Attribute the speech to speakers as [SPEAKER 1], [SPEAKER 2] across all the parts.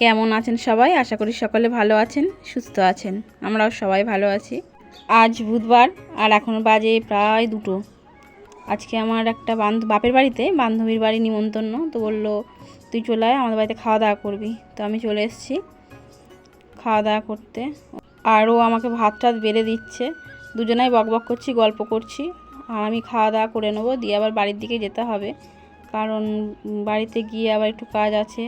[SPEAKER 1] কেমন আছেন সবাই? আশা করি সকলে ভালো আছেন, সুস্থ আছেন। আমরাও সবাই ভালো আছি। আজ বুধবার আর এখন বাজে প্রায় 2টো। আজকে আমার একটা বাপের বাড়িতে বান্ধবীর বাড়ি নিমন্ত্রণ, তো বললো তুই চলে আয়, আমাদের বাড়িতে খাওয়া দাওয়া করবি। তো আমি চলে এসেছি খাওয়া দাওয়া করতে। আরও আমাকে ভাত টাত বেড়ে দিচ্ছে, দুজনাই বকবক করছি, গল্প করছি। আর আমি খাওয়া দাওয়া করে নেবো, দিয়ে আবার বাড়ির দিকে যেতে হবে, কারণ বাড়িতে গিয়ে আবার একটু কাজ আছে।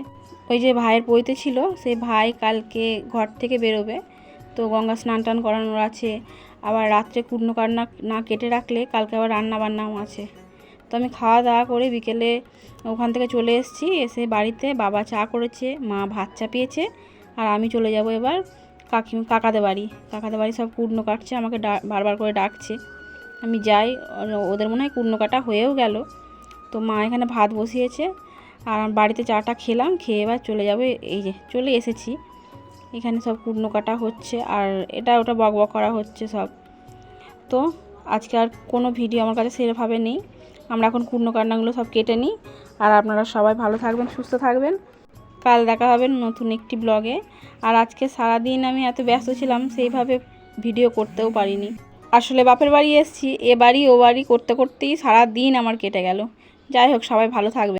[SPEAKER 1] ওই যে ভাইয়ের পৈতে ছিল, সেই ভাই কালকে ঘর থেকে বেরোবে, তো গঙ্গা স্নান টান করানোর আছে। আবার রাত্রে কুটনো কাটনা না কেটে রাখলে কালকে আবার রান্না বান্নাও আছে। তো আমি খাওয়া দাওয়া করে বিকেলে ওখান থেকে চলে এসেছি। এসে বাড়িতে বাবা চা করেছে, মা ভাত চাপিয়েছে, আর আমি চলে যাব এবার কাকাদের বাড়ি। কাকাদের বাড়ি সব কুটনো কাটছে, আমাকে বারবার করে ডাকছে, আমি যাই। ওদের মনে হয় কুটনো কাটা হয়েও গেল। তো মা এখানে ভাত বসিয়েছে, আর বাড়িতে চাটা খেলাম, খেয়ে এবার চলে যাবে। এই যে চলে এসেছি, এখানে সব কুটনো কাটা হচ্ছে, আর এটা ওটা বকবক করা হচ্ছে সব। তো আজকে আর কোনো ভিডিও আমার কাছে সেরভাবে নেই। আমরা এখন কুটনো কান্নাগুলো সব কেটে নিই। আর আপনারা সবাই ভালো থাকবেন, সুস্থ থাকবেন। কাল দেখা হবে নতুন একটি ব্লগে। আর আজকে সারাদিন আমি এত ব্যস্ত ছিলাম, সেইভাবে ভিডিও করতেও পারিনি। আসলে বাপের বাড়ি এসেছি, এ বাড়ি ও বাড়ি করতে করতেই সারাদিন আমার কেটে গেল। যাই হোক, সবাই ভালো থাকবে।